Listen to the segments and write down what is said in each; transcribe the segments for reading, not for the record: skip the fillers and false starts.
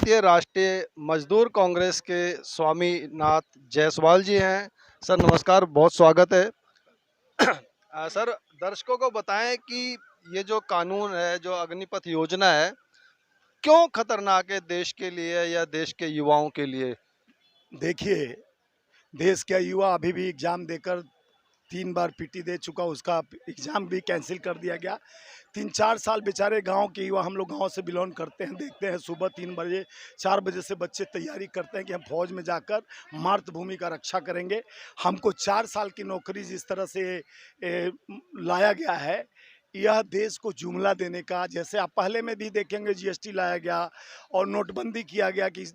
भारतीय राष्ट्रीय मजदूर कांग्रेस के स्वामीनाथ जायसवाल जी हैं। सर नमस्कार, बहुत स्वागत है। सर, दर्शकों को बताएं कि ये जो कानून है, जो अग्निपथ योजना है, क्यों खतरनाक है देश के लिए या देश के युवाओं के लिए? देखिए, देश का युवा अभी भी एग्ज़ाम देकर 3 बार पीटी दे चुका, उसका एग्ज़ाम भी कैंसिल कर दिया गया। 3-4 साल बेचारे गाँव के युवा, हम लोग गाँव से बिलॉन्ग करते हैं, देखते हैं सुबह 3 बजे 4 बजे से बच्चे तैयारी करते हैं कि हम फौज में जाकर मातृभूमि का रक्षा करेंगे। हमको 4 साल की नौकरी जिस तरह से लाया गया है, यह देश को जुमला देने का, जैसे आप पहले में भी देखेंगे जीएसटी लाया गया और नोटबंदी किया गया कि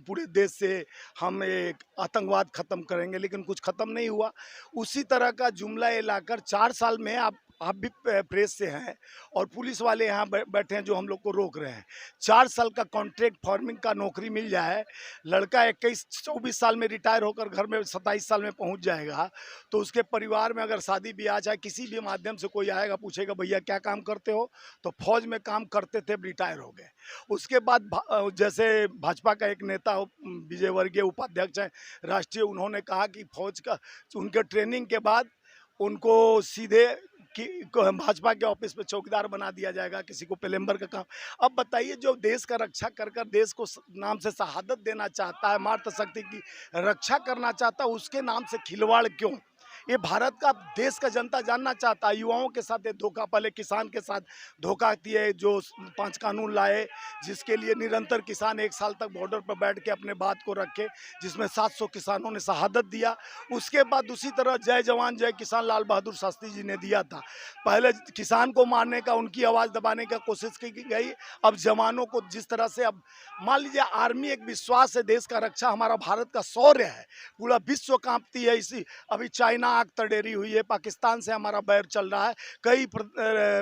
पूरे देश से हम एक आतंकवाद ख़त्म करेंगे, लेकिन कुछ ख़त्म नहीं हुआ। उसी तरह का जुमला ये लाकर 4 साल में आप भी प्रेस से हैं और पुलिस वाले यहाँ बैठे हैं जो हम लोग को रोक रहे हैं। 4 साल का कॉन्ट्रैक्ट फार्मिंग का नौकरी मिल जाए, लड़का 21-24 साल में रिटायर होकर घर में 27 साल में पहुँच जाएगा, तो उसके परिवार में अगर शादी ब्याह चाहे किसी भी माध्यम से कोई आएगा पूछेगा भैया क्या काम करते हो, तो फौज में काम करते थे, रिटायर हो गए। उसके बाद जैसे भाजपा का एक नेता विजय वर्गीय उपाध्यक्ष हैं राष्ट्रीय, उन्होंने कहा कि फौज का उनके ट्रेनिंग के बाद उनको सीधे कि भाजपा के ऑफिस में चौकीदार बना दिया जाएगा, किसी को प्लम्बर का काम। अब बताइए, जो देश का रक्षा कर कर देश को नाम से शहादत देना चाहता है, मातृशक्ति की रक्षा करना चाहता है, उसके नाम से खिलवाड़ क्यों? ये भारत का, देश का जनता जानना चाहता है। युवाओं के साथ ये धोखा, पहले किसान के साथ धोखा दिए, जो 5 कानून लाए जिसके लिए निरंतर किसान 1 साल तक बॉर्डर पर बैठ के अपने बात को रखे, जिसमें 700 किसानों ने शहादत दिया। उसके बाद उसी तरह जय जवान जय किसान लाल बहादुर शास्त्री जी ने दिया था। पहले किसान को मारने का, उनकी आवाज़ दबाने का कोशिश की गई। अब जवानों को जिस तरह से, अब मान लीजिए आर्मी एक विश्वास है, देश का रक्षा हमारा भारत का शौर्य है, पूरा विश्व कांपती है। इसी अभी चाइना आग तड़ेरी हुई है, पाकिस्तान से हमारा बैर चल रहा है, कई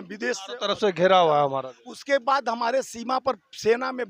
विदेश चारों तरफ से घेरा हुआ है हमारा देश। उसके बाद हमारे सीमा पर सेना में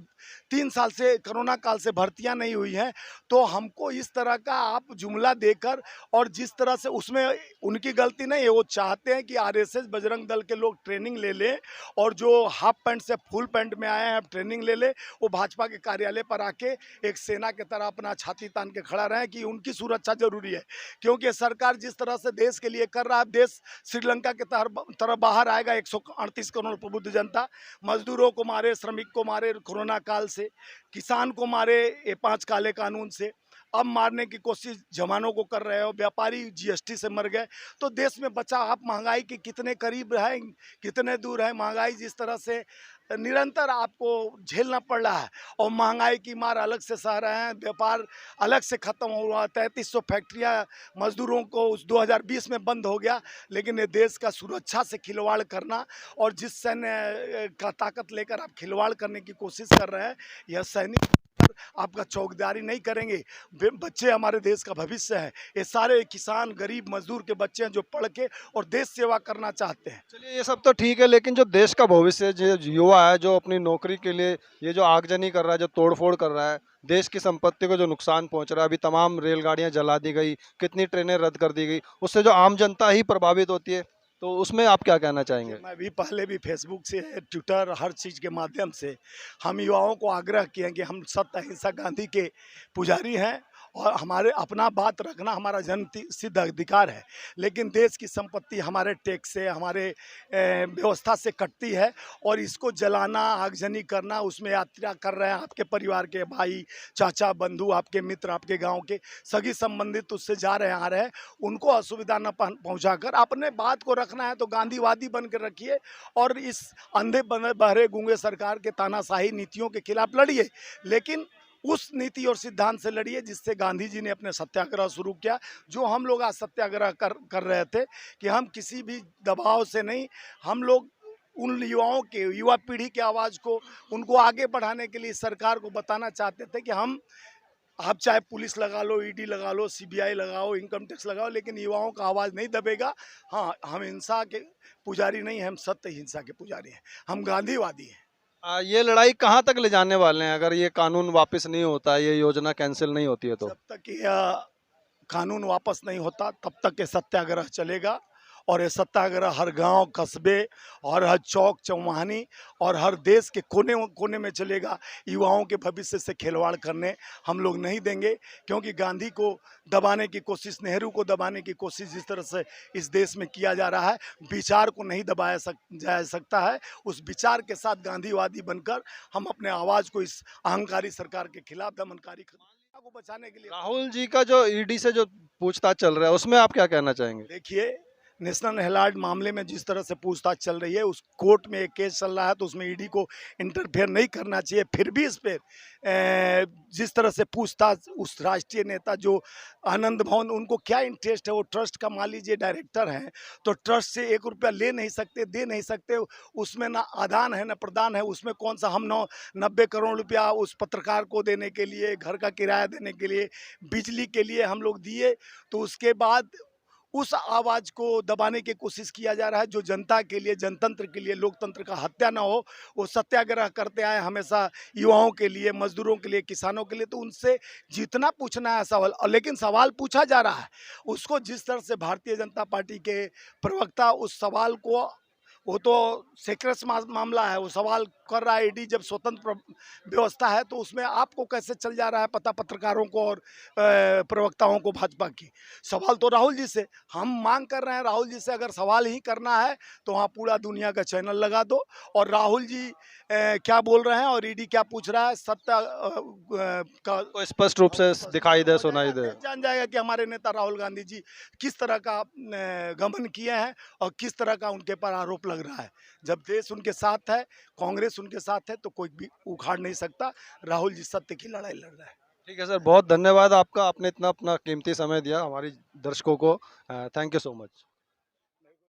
3 साल से कोरोना काल से भर्तियां नहीं हुई हैं। तो हमको इस तरह का आप जुमला देकर, और जिस तरह से, उसमें उनकी गलती नहीं है, वो चाहते हैं कि आरएसएस बजरंग दल के लोग ट्रेनिंग ले लें और जो हाफ पैंट से फुल पैंट में आए हैं ट्रेनिंग ले ले, वो भाजपा के कार्यालय पर आके एक सेना की तरह अपना छाती तान के खड़ा रहे कि उनकी सुरक्षा जरूरी है। क्योंकि सरकार जिस तरह से देश के लिए कर रहा है, देश श्रीलंका के तरह बाहर आएगा। 138 करोड़ प्रबुद्ध जनता, मजदूरों को मारे, श्रमिक को मारे कोरोना काल से, किसान को मारे ये 5 काले कानून से, अब मारने की कोशिश जवानों को कर रहे हो, व्यापारी जीएसटी से मर गए, तो देश में बचा। आप महंगाई के कितने करीब है, कितने दूर है? महंगाई जिस तरह से निरंतर आपको झेलना पड़ रहा है, और महंगाई की मार अलग से सह रहे हैं, व्यापार अलग से ख़त्म हुआ। 3300 फैक्ट्रियाँ मजदूरों को उस 2020 में बंद हो गया। लेकिन ये देश का सुरक्षा से खिलवाड़ करना, और जिस सैन्य का ताकत लेकर आप खिलवाड़ करने की कोशिश कर रहे हैं, यह सैनिक आपका चौकीदारी नहीं करेंगे। बच्चे हमारे देश का भविष्य है। ये सारे किसान, गरीब मजदूर के बच्चे हैं जो पढ़ के और देश सेवा करना चाहते हैं। चलिए, ये सब तो ठीक है, लेकिन जो देश का भविष्य है, जो युवा है, जो अपनी नौकरी के लिए ये जो आगजनी कर रहा है, जो तोड़फोड़ कर रहा है, देश की संपत्ति को जो नुकसान पहुंच रहा है, अभी तमाम रेलगाड़ियां जला दी गई, कितनी ट्रेनें रद्द कर दी गई, उससे जो आम जनता ही प्रभावित होती है, तो उसमें आप क्या कहना चाहेंगे? मैं भी पहले भी फेसबुक से, ट्विटर, हर चीज़ के माध्यम से हम युवाओं को आग्रह किए हैं कि हम सत्य अहिंसा गांधी के पुजारी हैं, और हमारे अपना बात रखना हमारा जन्म सिद्ध अधिकार है। लेकिन देश की संपत्ति हमारे टैक्स से, हमारे व्यवस्था से कटती है, और इसको जलाना, आगजनी करना, उसमें यात्रा कर रहे हैं आपके परिवार के भाई, चाचा, बंधु, आपके मित्र, आपके गांव के सगी संबंधित उससे जा रहे हैं, आ रहे हैं, उनको असुविधा न पहुंचाकर अपने बात को रखना है तो गांधीवादी बन कर रखिए, और इस अंधे बहरे गूंगे सरकार के तानाशाही नीतियों के खिलाफ लड़िए। लेकिन उस नीति और सिद्धांत से लड़िए जिससे गांधी जी ने अपने सत्याग्रह शुरू किया। जो हम लोग आज सत्याग्रह कर रहे थे, कि हम किसी भी दबाव से नहीं, हम लोग उन युवाओं के, युवा पीढ़ी की आवाज़ को, उनको आगे बढ़ाने के लिए सरकार को बताना चाहते थे कि हम, आप चाहे पुलिस लगा लो, ईडी लगा लो, सीबीआई लगाओ, इनकम टैक्स लगाओ, लेकिन युवाओं का आवाज़ नहीं दबेगा। हाँ, हम हिंसा के पुजारी नहीं, हम सत्य हिंसा के पुजारी हैं, हम गांधीवादी हैं। ये लड़ाई कहाँ तक ले जाने वाले हैं अगर ये कानून वापस नहीं होता, ये योजना कैंसिल नहीं होती है तो? जब तक यह कानून वापस नहीं होता तब तक ये सत्याग्रह चलेगा, और ये सत्याग्रह हर गांव, कस्बे और हर चौक चौमानी और हर देश के कोने कोने में चलेगा। युवाओं के भविष्य से खिलवाड़ करने हम लोग नहीं देंगे, क्योंकि गांधी को दबाने की कोशिश, नेहरू को दबाने की कोशिश जिस तरह से इस देश में किया जा रहा है, विचार को नहीं दबाया जा सकता है। उस विचार के साथ गांधीवादी बनकर हम अपने आवाज़ को इस अहंकारी सरकार के खिलाफ, दमनकारी को बचाने के लिए। राहुल जी का जो ईडी से जो पूछताछ चल रहा है उसमें आप क्या कहना चाहेंगे? देखिए, नेशनल हेराल्ड मामले में जिस तरह से पूछताछ चल रही है, उस कोर्ट में एक केस चल रहा है, तो उसमें ईडी को इंटरफेयर नहीं करना चाहिए। फिर भी इस पे जिस तरह से पूछताछ, उस राष्ट्रीय नेता जो आनंद भवन, उनको क्या इंटरेस्ट है? वो ट्रस्ट का मान लीजिए डायरेक्टर हैं, तो ट्रस्ट से 1 रुपया ले नहीं सकते, दे नहीं सकते। उसमें ना आदान है ना प्रदान है। उसमें कौन सा हम 90 करोड़ रुपया उस पत्रकार को देने के लिए, घर का किराया देने के लिए, बिजली के लिए हम लोग दिए, तो उसके बाद उस आवाज़ को दबाने की कोशिश किया जा रहा है। जो जनता के लिए, जनतंत्र के लिए, लोकतंत्र का हत्या ना हो, वो सत्याग्रह करते आए हमेशा, युवाओं के लिए, मजदूरों के लिए, किसानों के लिए। तो उनसे जितना पूछना है सवाल, और लेकिन सवाल पूछा जा रहा है, उसको जिस तरह से भारतीय जनता पार्टी के प्रवक्ता उस सवाल को, वो तो सेक्रेट मामला है, वो सवाल कर रहा है ईडी, जब स्वतंत्र व्यवस्था है तो उसमें आपको कैसे चल जा रहा है पता, पत्रकारों को और प्रवक्ताओं को भाजपा की? सवाल तो राहुल जी से हम मांग कर रहे हैं। राहुल जी से अगर सवाल ही करना है तो वहाँ पूरा दुनिया का चैनल लगा दो, और राहुल जी क्या बोल रहे हैं और ईडी क्या पूछ रहा है, सत्य का तो स्पष्ट रूप से दिखाई दे, सुनाई दे। जान जाएगा कि हमारे नेता राहुल गांधी जी किस तरह का गमन किए हैं और किस तरह का उनके पर आरोप लग रहा है। जब देश उनके साथ है, कांग्रेस उनके साथ है, तो कोई भी उखाड़ नहीं सकता। राहुल जी सत्य की लड़ाई लड़ रहे हैं। ठीक है सर, बहुत धन्यवाद आपका, आपने इतना अपना कीमती समय दिया हमारी दर्शकों को। Thank you so much.